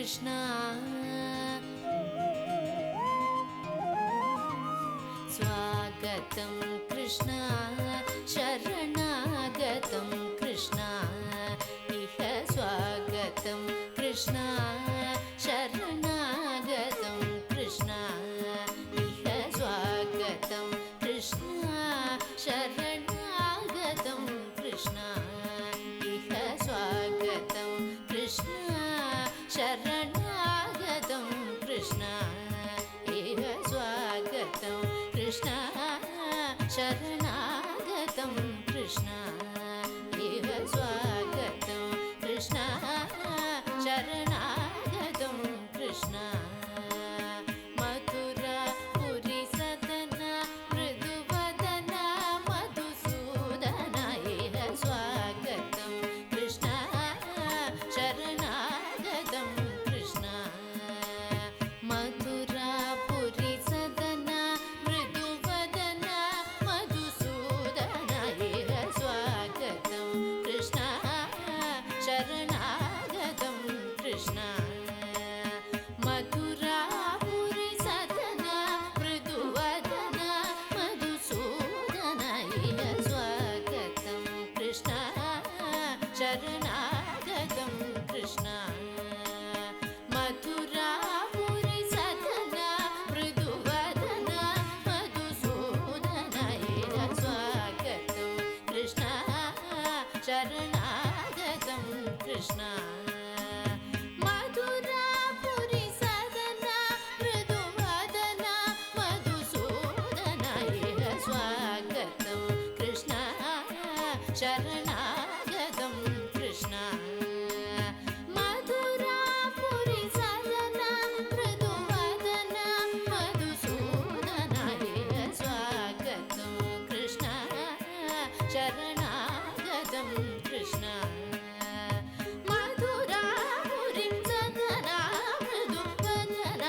कृष्ण स्वागतं कृष्ण शरणागतं कृष्ण इह स्वागतं कृष्ण शरणागतं कृष्ण इह स्वागतं कृष्ण शरणागतं कृष्ण इह स्वागतं कृष्ण शरणागतं कृष्ण इह स्वागतं कृष्ण शरणागतं कृष्ण इह स्वागतं कृष्ण शरणागतं कृष्ण मथुरापुरी सदन मृदुवदन मधुसूदन इह स्वागतं कृष्ण शरणागतं कृष्ण मथुरापुरी सदन मृदुवदन मधुसूदन इह स्वागतं कृष्ण शरणागतं कृष्ण मथुरापुरी सदन मृदुवदन मधुसूदन इह स्वागतं कृष्ण शरणागतं कृष्ण मथुरापुरी सदन मृदुवदन मधुसूदन इह स्वागतं कृष्ण शरणागतं कृष्ण मथुरापुरी सदन मृदुवदन मधुसूदन इह स्वागतं कृष्ण शरणागतं कृष्ण मथुरापुरी सदन मृदुवदन मधुसूदन इह स्वागतं कृष्ण शरणागतं कृष्ण मथुरापुरी सदन मृदुवदन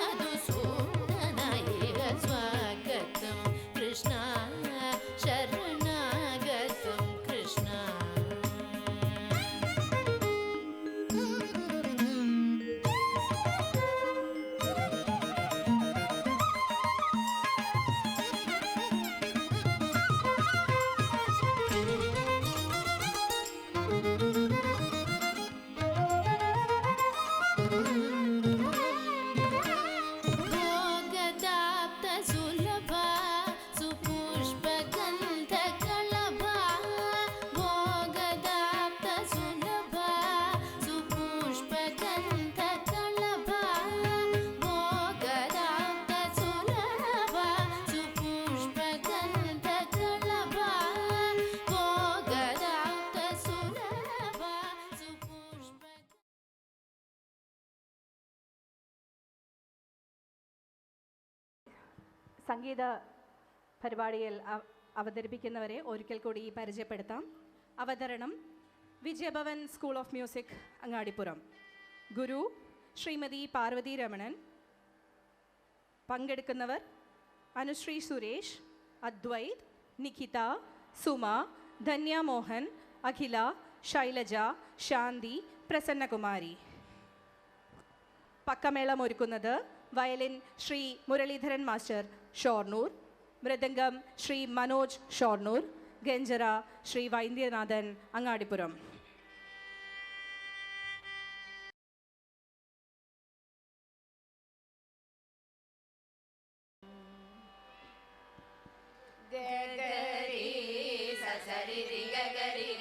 मधुसूदन इह स्वागतं कृष्ण शरणागतं कृष्ण भोगदाप्त सुलभा सुपुष्पगन्धकलभा भोगदाप्त सुलभा सुपुष्पगन्धकलभा भोगदाप्त सुलभा सुपुष्पगन्धकलभा भोगदाप्त सुलभा सुपुष्प സംഗീത പരിപാടിയിൽ അവതരിപ്പിക്കുന്നവരെ ഒരിക്കൽ കൂടി പരിചയപ്പെടുത്താം. അവതരണം വിജയഭവൻ സ്കൂൾ ഓഫ് മ്യൂസിക് അങ്ങാടിപ്പുറം. ഗുരു ശ്രീമതി പാർവതി രമണൻ. പങ്കെടുക്കുന്നവർ അനുശ്രീ സുരേഷ്, അദ്വൈത്, നിഖിത, സുമ, ധന്യ മോഹൻ, അഖില, ശൈലജ, ശാന്തി, പ്രസന്നകുമാരി. പക്കമേളം ഒരുക്കുന്നത് violin Sri Muraleedharan master Shoranur, mridangam Sri Manoj Shoranur, ganjira Sri Vaidyanathan Angadipuram. Pagari,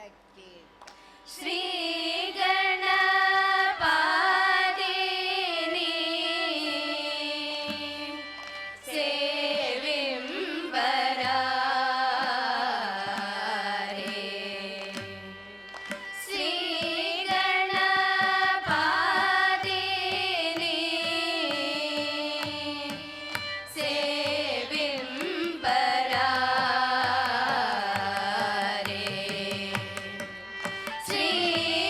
ശ്രീ ശ്രീ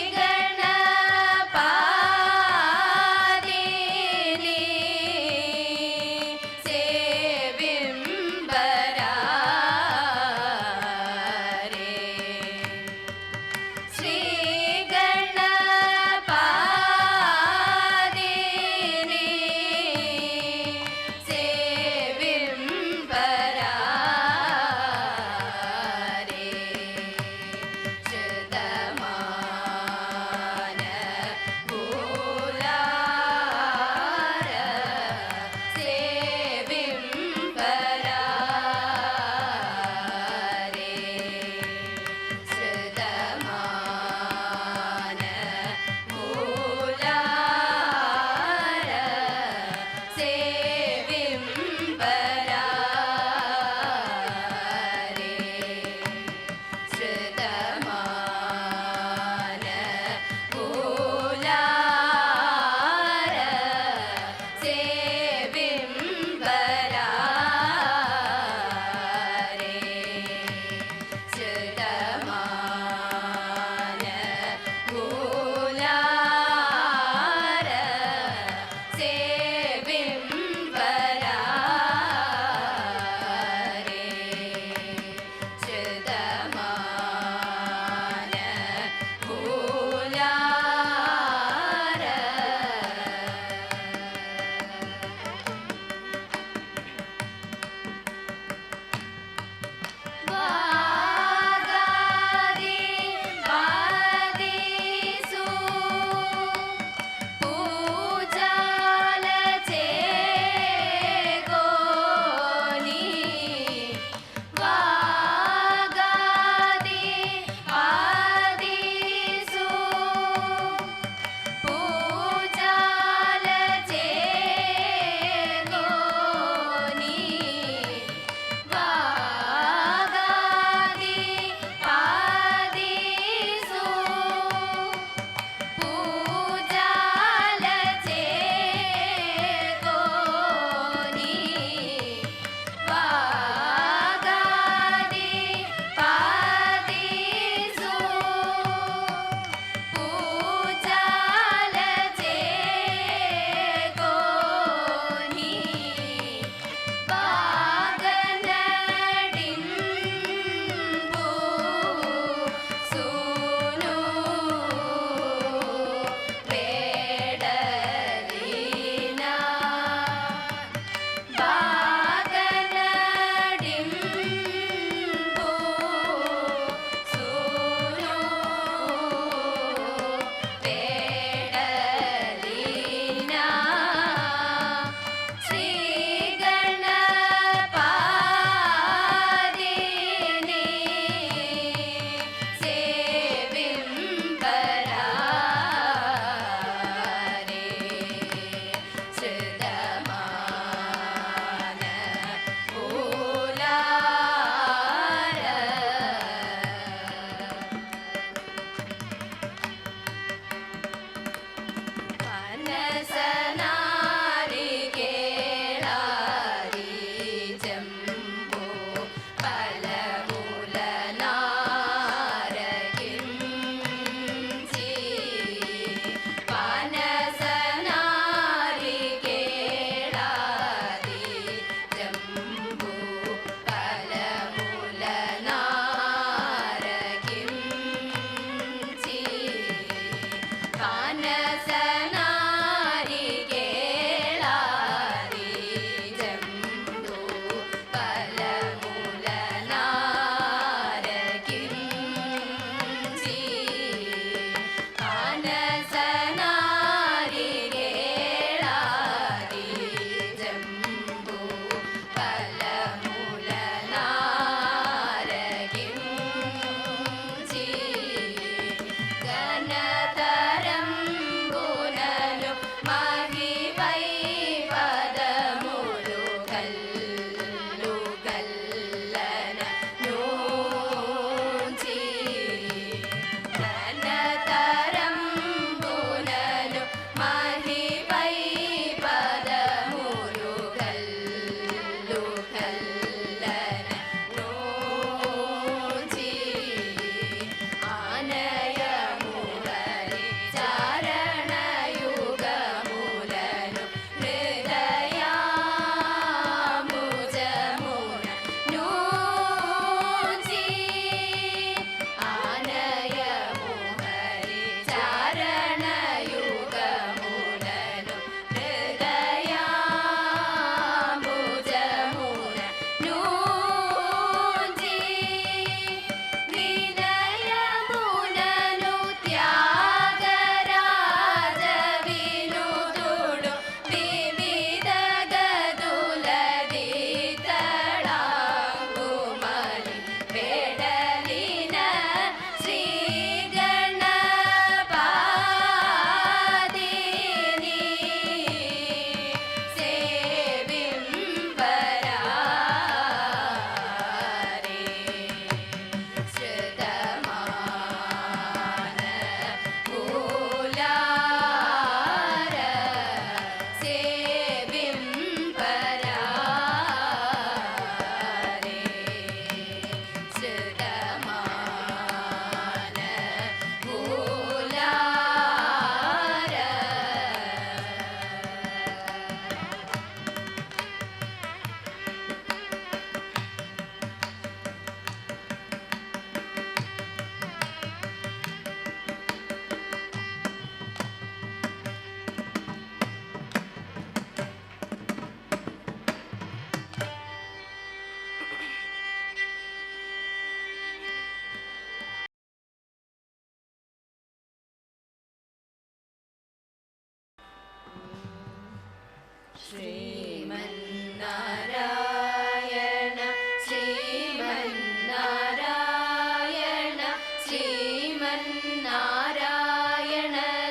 ശ്രീമന്നാരായണ ശ്രീമന്നാരായണ ശ്രീമന്നാരായണ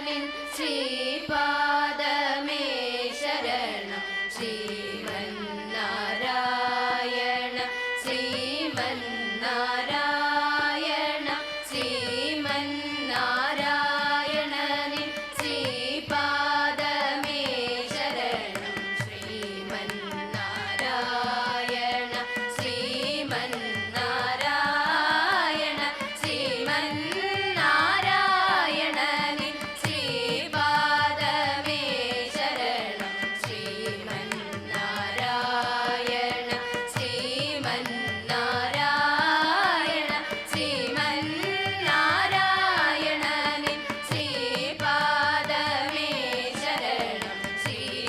നിൻ ശ്രീപാദമേ ശരണം ശ്രീമന്നാരായണ ശ്രീമന്നാരായണ ശ്രീമന്നാരായണ നിൻ ശ്രീപാദമേ ശരണം ശ്രീമന്നാരായണ ശ്രീമന്നാരായണ ശ്രീമന്നാരായണ നിൻ ശ്രീപാദമേ ശരണം ശ്രീമന്നാരായണ ശ്രീമന്നാരായണ ശ്രീമന്നാരായണ നിൻ ശ്രീപാദമേ ശരണം ശ്രീമന്നാരായണ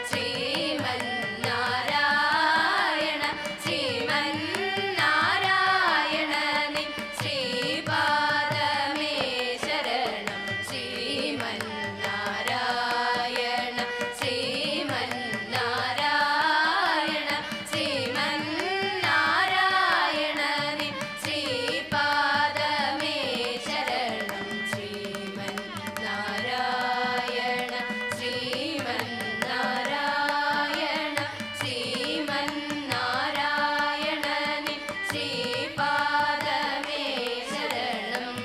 ശ്രീമന്നാരായണ ശ്രീമന്നാരായണ നിൻ ശ്രീപാദമേ ശരണം ശ്രീമന്നാരായണ ശ്രീമന്നാരായണ ശ്രീമന്നാരായണ നിൻ ശ്രീപാദമേ ശരണം ശ്രീമന്നാരായണ ശ്രീമന്നാരായണ ശ്രീമന്നാരായണ നിൻ ശ്രീപാദമേ ശരണം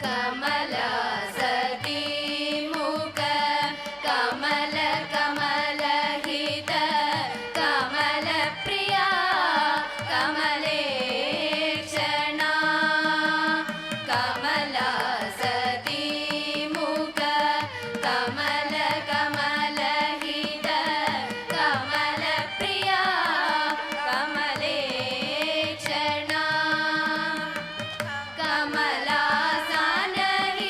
കമല സതി മുഖ കമല കമലഹിത കമല പ്രിയ കമലേക്ഷണ കമല സതി മുഖ കമല കമലഹിത കമല പ്രിയ കമലേക്ഷണ കമലാസനഹിത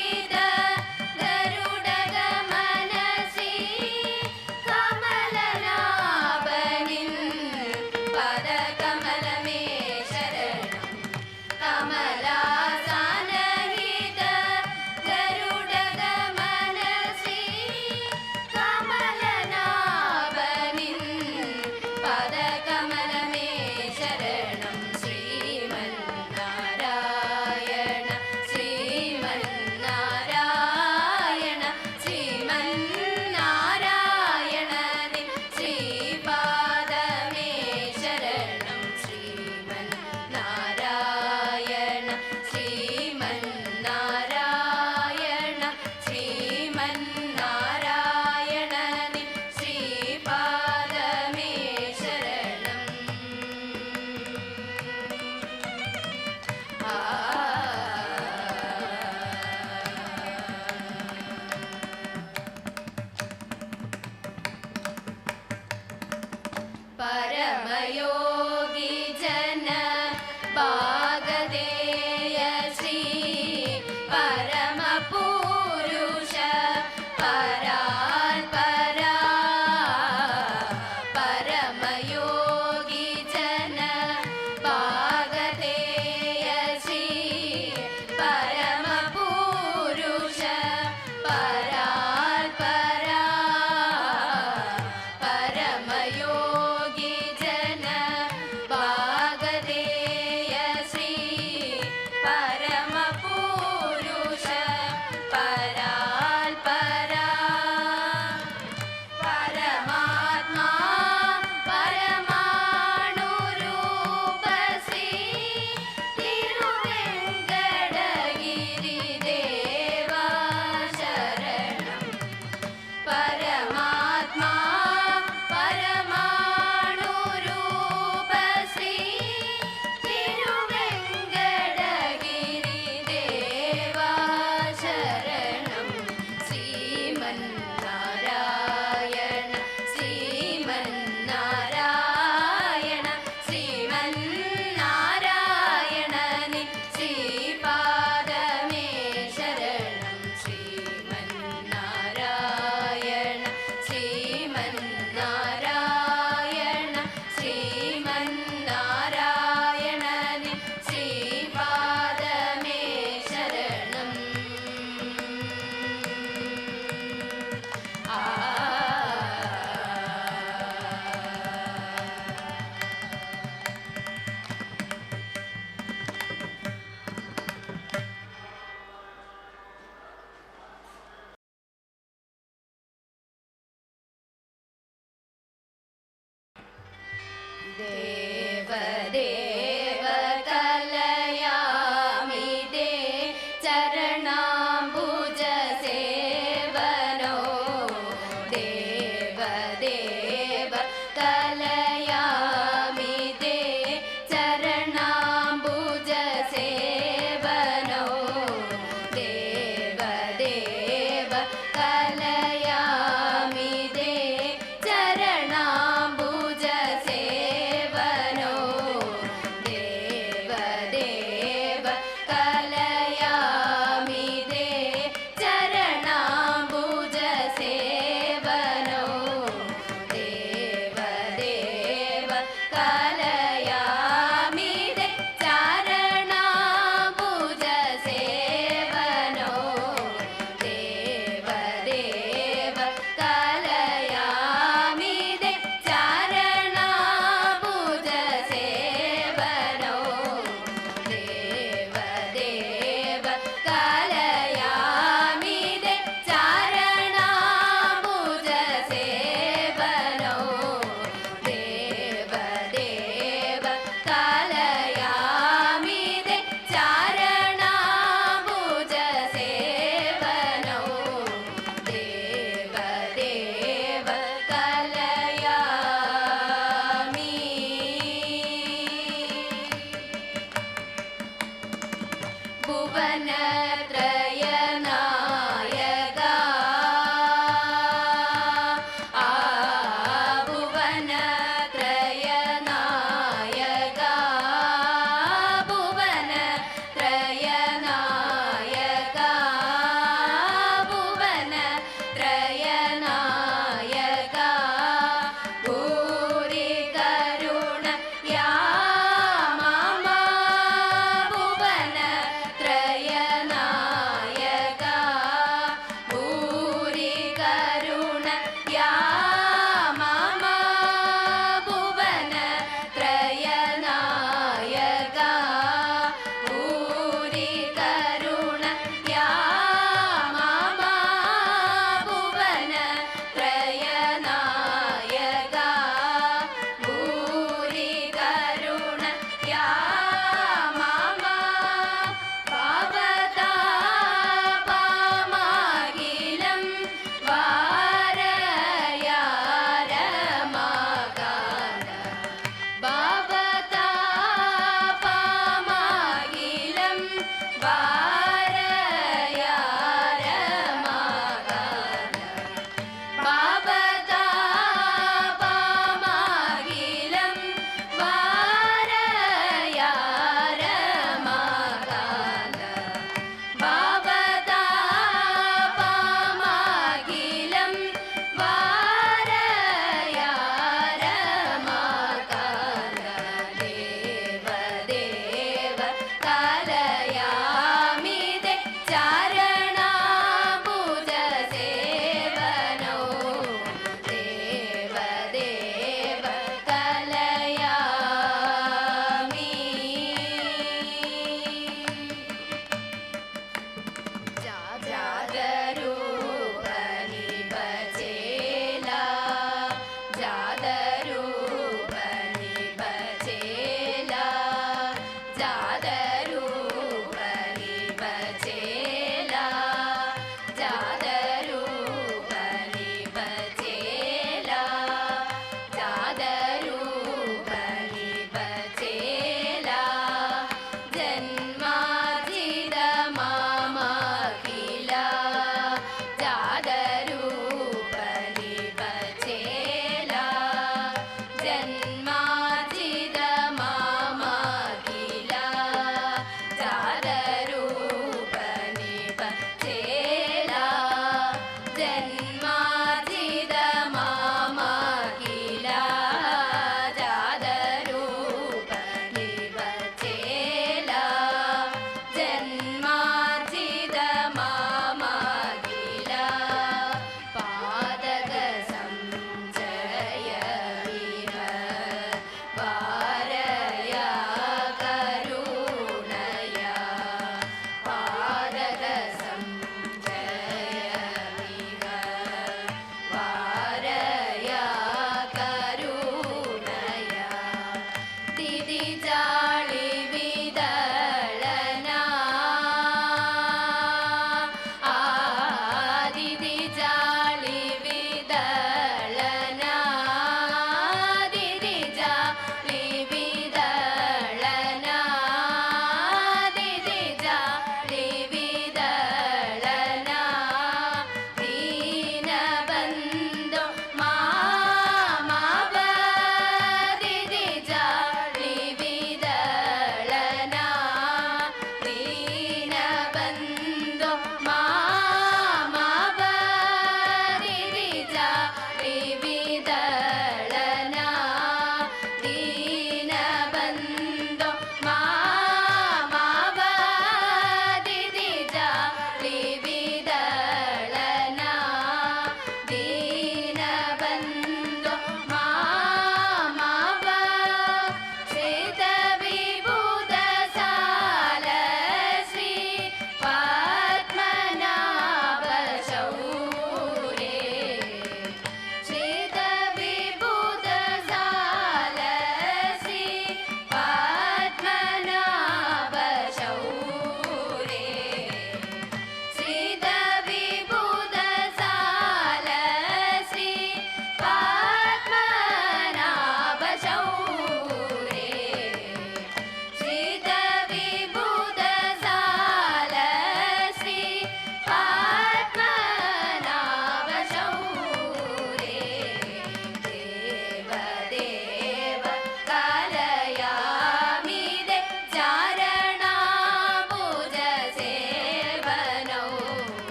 ವಿವಿಧ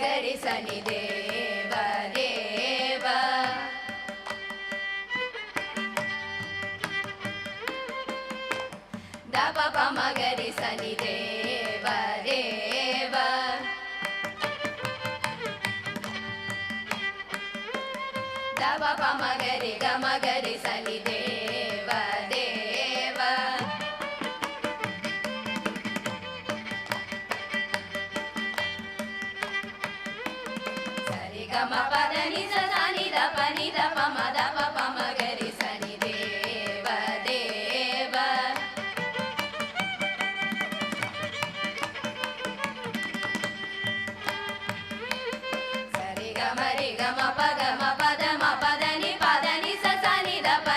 ಗರಿ ಸನಿ ದೇವ ದೇವ ದಪ ಪಮ ಗರಿ ಸನಿ ದೇವ ದೇವ ದಪ ಪಮ ಗರಿ ಗಮ ಗರಿ ಸನಿ ದೇವ ದೇವ ಸರಿ ಗಮ ಪದ ನಿ ಸ ನಿ ದ ಪ ನಿ ದ ಪ ಮ ದ ಪ ಪ ಮ ಗರಿ ಸನಿ ದೇವ ದೇವ ಸರಿ ಗಮ ರಿ ಗಮ ಪ ಗಮ ಪದ ಮ ಪದ ನಿ ಸ ನಿ ದ ಪ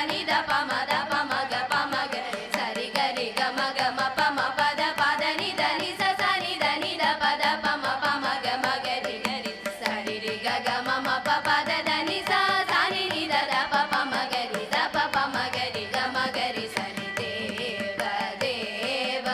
ಮ ದ ಪ ಮ ಗ ಪ ಮ ಗ ಸರಿ ಗರಿ ಗಮ ಗಮ ಪ ಮ ಪದ ಪದ ನಿ ದ ಸ ನಿ ದ ಪದ ಪ ಮ ಗ ಮ ಗರಿ ಗರಿ ಸರಿ ರಿ ಗ ಗ ಮ ಮ ಪ ಪದ ದ ನಿ ಸ ನಿ ದ ಪ ಪ ಮ ಗರಿ ದ ಪ ಪ ಮ ಗರಿ ಗ ಮ ಗರಿ ಸರಿ ದೇವ ದೇವ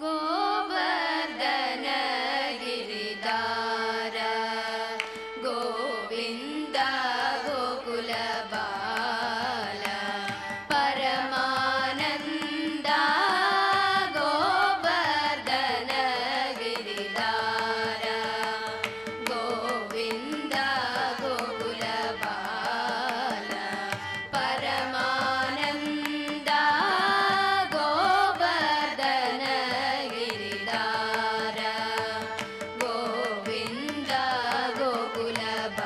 गोवर्धन गिरिधार गोविन्द गोकुलबाल परमानन्द गोवर्धन गिरिधार गोविन्द गोकुलबाल परमानन्द गोवर्धन गिरिधार गोविन्द गोकुलबाल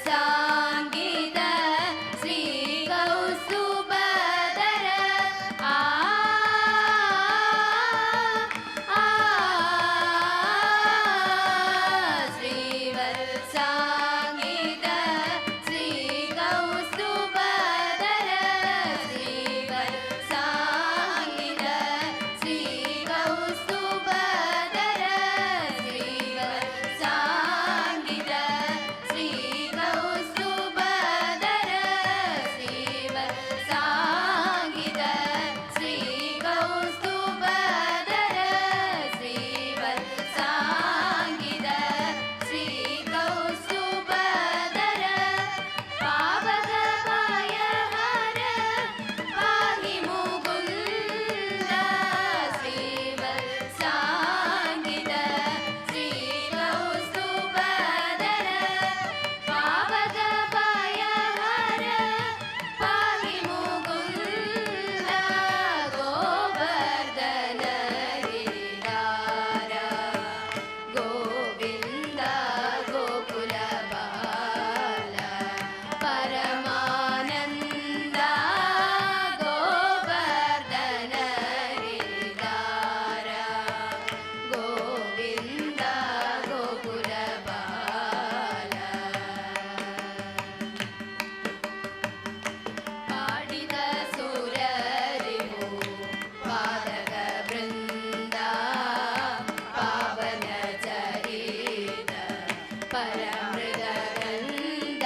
श्रीवत्साङ्गित श्रीकौस्तुभधर श्रीवत्साङ्गित श्रीकौस्तुभधर श्रीवत्साङ्गित श्रीकौस्तुभधर श्रीवत्साङ्गित श्रीकौस्तुभधर श्रीवत्साङ्गित श्रीकौस्तुभधर श्रीवत्साङ्गित श्रीकौस्तुभधर पावकपायहर पाहि मुकुन्द श्रीवत्साङ्गित श्रीकौस्तुभधर पावकपायहर पाहि मुकुन्द गोवर्धन गिरिधार गोविन्द गोकुलबाल परमानन्द गोवर्धन गिरिधार गोविन्द गोकुलबाल पाडिद सुररिपु पादक वृन्द पावन चरित परमृदगन्ध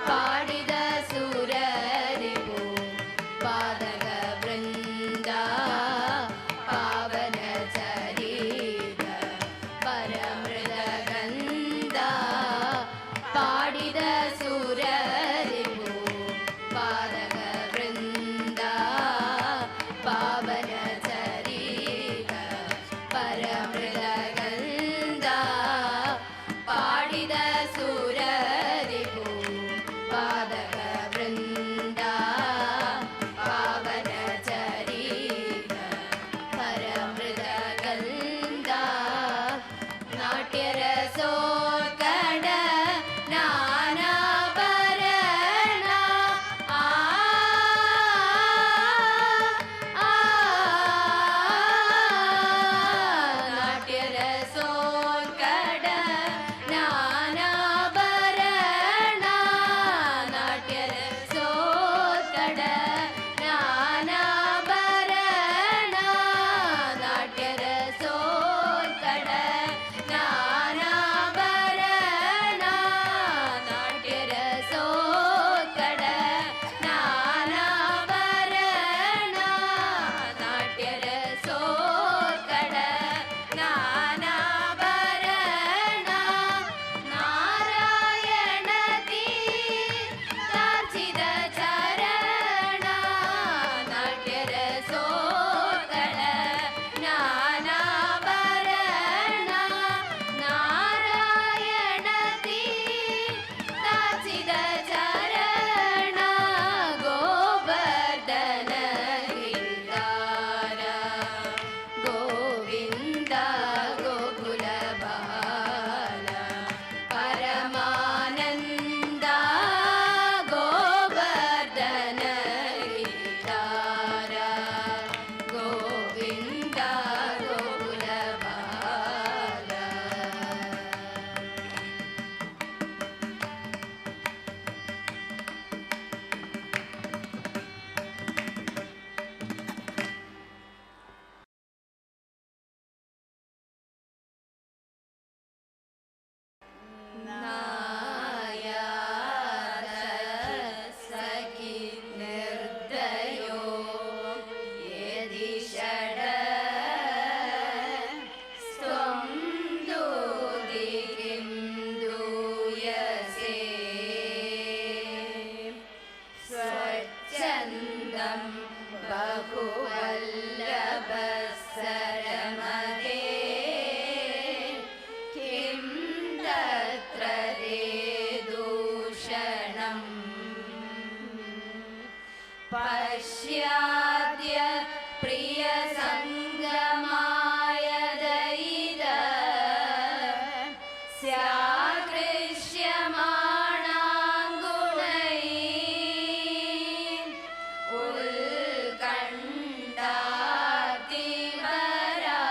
पाडिद सुररिपु पादक वृन्द पावन चरित परमृदगन्ध पाडिद सुररिपु पादक वृन्द पावन चरित परमृदगन्ध पाडिद सुररिपु पादक वृन्द पावन चरित परमृदगन्ध नाट्यरसोत्कट नानाभरण नाट्यरसोत्कट नानाभरण पश्याद्य प्रियसङ्गमाय दयिद स्याकृष्यमाणाङ्गुणैः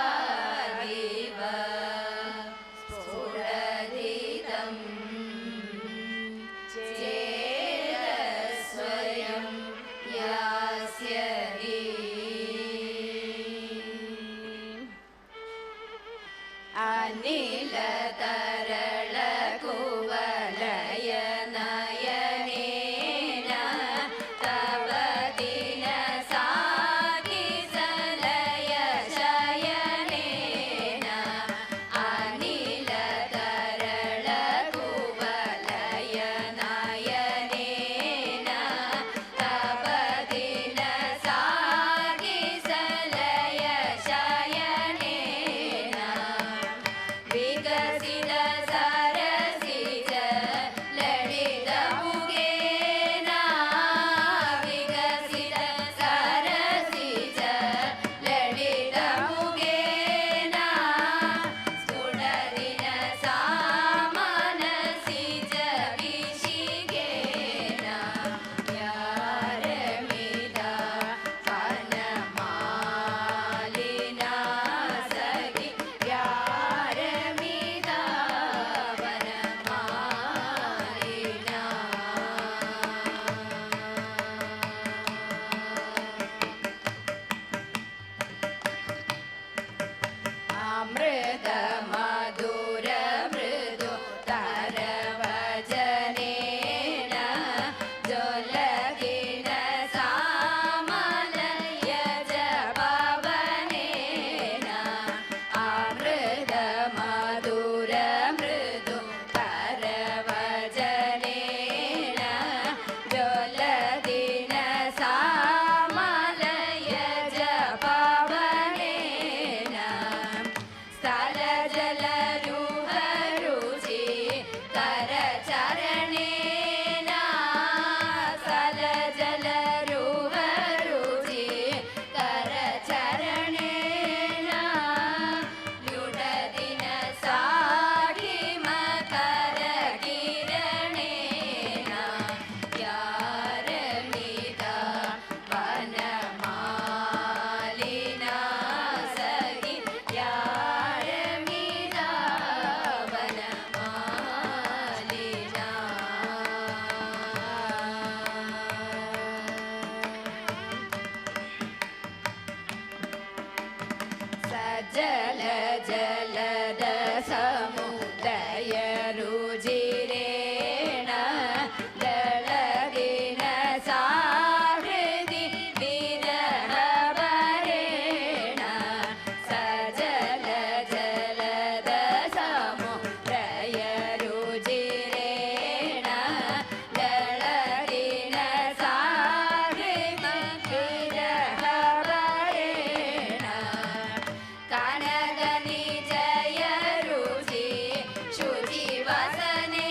उल्कण्डातिवरागिव स्फुरदितं चेदस्वयं यास्यति अनिलतरलकुवलयनयनेन तव दिनसाकिसलयशयनेन अनिलतरलकुवलयनयनेन तव दिनसाकिसलयशयनेन विकसित सरसिज ललित मुगेन विकसित सरसिज ललित मुगेन स्फुटदिन सामनसिज विशिगेन यारमिदा वनमालिना सखि यारमिदा वनमालिना अमृत मधुर मृदु तरवचनेन ज्वलगिन सामलयज पवनेन अमृत मधुर मृदु तरवचनेन ज्वलगिन सामलयज पवनेन स्थल जल रुचि करचरणेन स्थल जल रुचि करचरणेन लुटदिन साढिम करकिरणेन यारमिदा वनमालिना सखि यारमिदा वनमालिना सजल जलद समुदय रुजिरेण दलगिन साहृदि विरहवरेण सजल जलद समुदय रुजिरेण दलगिन साहृदि विरहवरेण कनगनि जय रुचि शुचि वसने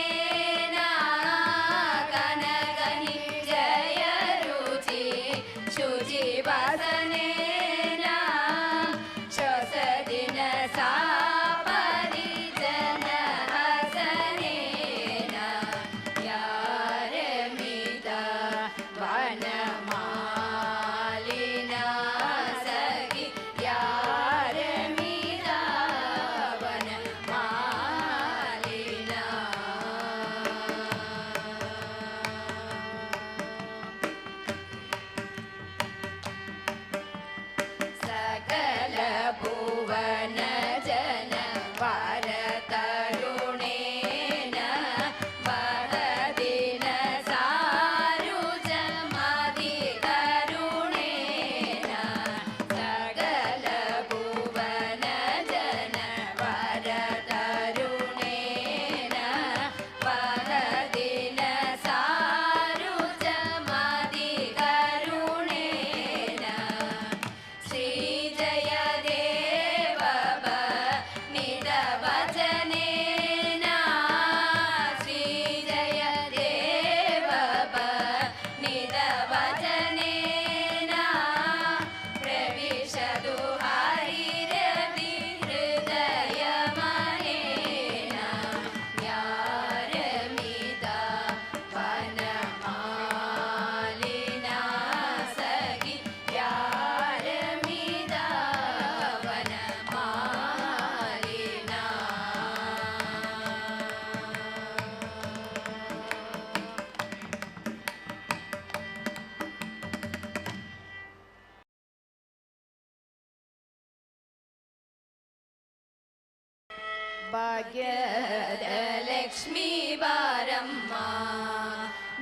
ಸೌಭಾಗ್ಯದ ಲಕ್ಷ್ಮೀ ಬಾರಮ್ಮ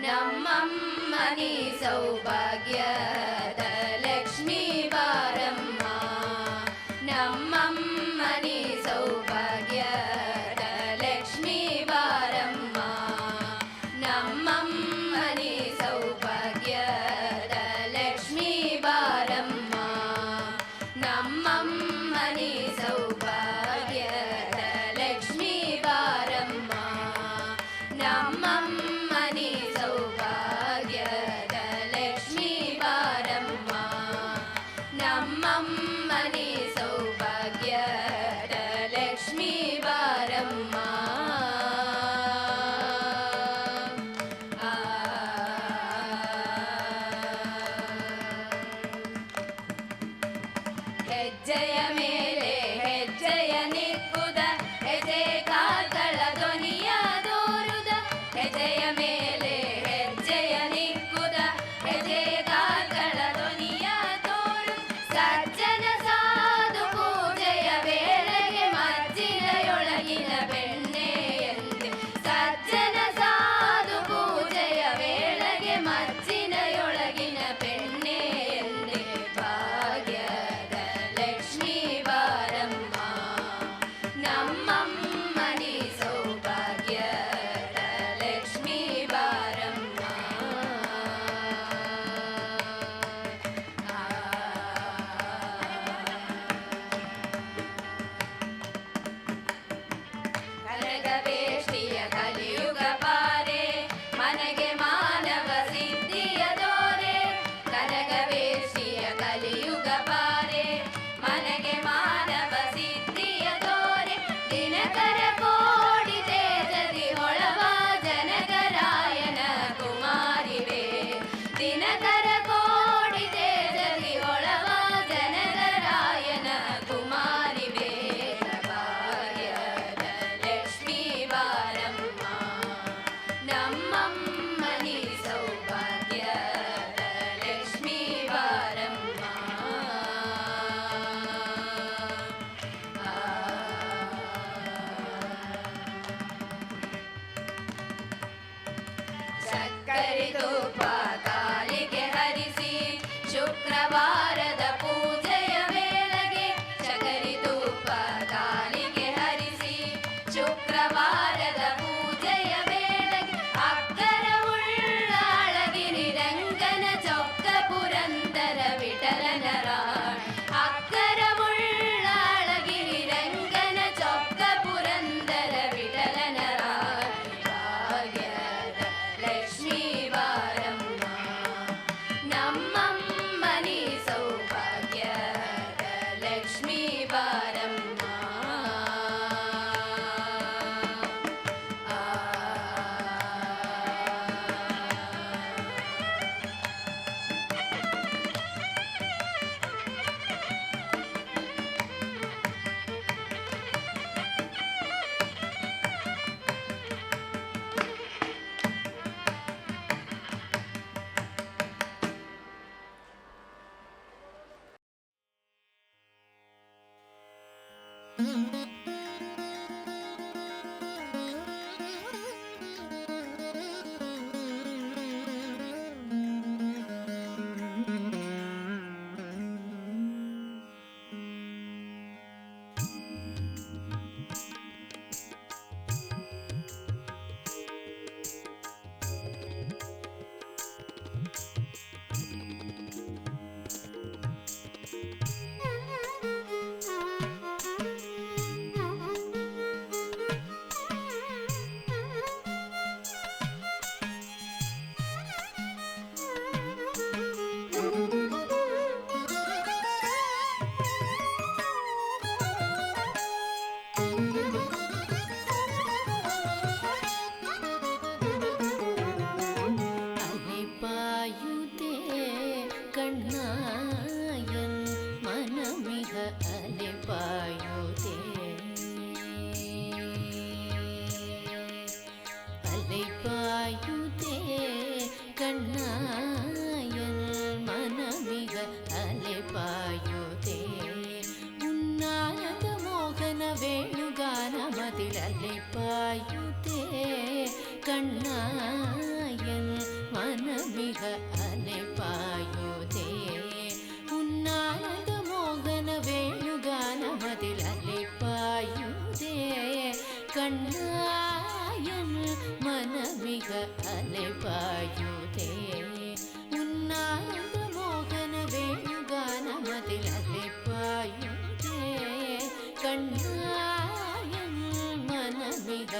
ನಮ್ಮಮ್ಮ ನೀ ಸೌಭಾಗ್ಯದ ಲಕ್ಷ್ಮೀ ಬಾರಮ್ಮ ನಮ್ಮಮ್ಮ ನೀ ಸೌಭಾಗ್ಯದ ಲಕ್ಷ್ಮೀ ಬಾರಮ್ಮ ನಮ್ಮಮ್ಮ ನೀ ಸೌಭಾಗ್ಯದ ಲಕ್ಷ್ಮೀ ಬಾರಮ್ಮ ನಮ್ಮಮ್ಮ ನೀ ಸೌಭಾಗ್ಯದ ಲಕ್ಷ್ಮೀ ಬಾರಮ್ಮ ನಮ್ಮಮ್ಮ ನೀ ಸೌಭಾಗ್ಯದ ಲಕ್ಷ್ಮೀ ಬಾರಮ್ಮ ನಮ್ಮಮ್ಮ ನೀ ಸೌಭಾಗ್ಯದ ಲಕ್ಷ್ಮೀ ಬಾರಮ್ಮ ಹೆಜ್ಜೆಯ ಮೇಲೆ ಹೆಜ್ಜೆಯ ನಿಕ್ಕುದ ಹೆಜ್ಜೆ ಕಾಲ್ಗಳ ಧ್ವನಿಯ ದೋರುದ ಹೆಜ್ಜೆಯ ಮೇಲೆ ಹೆಜ್ಜೆಯ ನಿಕ್ಕುದ ಹೆಜ್ಜೆ ಕಾಲ್ಗಳ ಧ್ವನಿಯ ತೋರು ಸಜ್ಜನ ಸಾಧು ಪೂಜೆಯ ವೇಳೆಗೆ ಮಜ್ಜಿಗೆಯೊಳಗಿನ ಬೆಣ್ಣೆಯಂತೆ ಸಜ್ಜನ ಸಾಧು ಪೂಜೆಯ ವೇಳೆಗೆ ಮಜ್ಜಿಗೆಯೊಳಗಿನ ಬೆಣ್ಣೆಯಂತೆ ಭಾಗ್ಯದ ಲಕ್ಷ್ಮೀ ಬಾರಮ್ಮ ನಮ್ಮಮ್ಮ ನೀ ಸೌಭಾಗ್ಯದ ಲಕ್ಷ್ಮೀ ಬಾರಮ್ಮ ಕನಕವೇಷ್ಟಿಯ ಕಲಿಯುಗ ಪಾರೆ ಮನೆಗೆ ಮಾನವ ಸಿದ್ಧಿಯ ದೋರೆ ಕನಕವೇಷ್ಟಿಯ ಕಲಿಯುಗ ಪಾರೆ ಮನೆಗೆ ಮಾನವ ಸಿದ್ಧಿಯ ದೋರೆ ದಿನಕರ ಕೋಡಿ ತೇಜದಿ ಹೊಳವ ಜನಕರಾಯನ ಕುಮಾರಿವೆ ದಿನಕರ ಕೋಡಿ ತೇಜದಿ ಹೊಳವ ಜನಕರಾಯನ ಕುಮಾರಿವೆ ಭಾಗ್ಯದ ಲಕ್ಷ್ಮೀ ಬಾರಮ್ಮ ನಮ್ಮಮ್ಮ ನೀ ಸೌಭಾಗ್ಯದ ಲಕ್ಷ್ಮೀ ಬಾರಮ್ಮ ಸಕ್ಕರೆ ತುಪ್ಪ ಕಾಲಿಗೆ ಹರಿಸಿ ಶುಕ್ರವಾರದ ಪೂಜೆಯ ವೇಳೆಗೆ ಸಕ್ಕರೆ ತುಪ್ಪ ಕಾಲಿಗೆ ಹರಿಸಿ ಶುಕ್ರವಾರದ ಪೂಜೆಯ ವೇಳೆಗೆ ಅಕ್ಕರ ಉಳ್ಳಾಳಗಿರಿ ರಂಗನ ಚೊಕ್ಕ ಪುರಂದರ ವಿಠಲನ ರಾಣಿ ಅಕ್ಕರ ಉಳ್ಳಾಳಗಿರಿ ರಂಗನ ಚೊಕ್ಕ ಪುರಂದರ ವಿಠಲನ ರಾಣಿ ಭಾಗ್ಯದ ಲಕ್ಷ್ಮೀ ಬಾರಮ್ಮ ನಮ್ಮಮ್ಮ ನೀ ಸೌಭಾಗ್ಯದ ಲಕ್ಷ್ಮೀ ಬಾರಮ್ಮ ವೇಣುಗಾನ ಮತಿ கண்ணாயன் மனமிக அலைப்பாயுதே உன்னானந்த மோகன வேணுகானமதில் அலைப்பாயுதே கண்ணாயன் மனமிக அலைப்பாயுதே உன்னானந்த மோகன வேணுகானமதில் அலைப்பாயுதே கண்ணாயன் மனமிக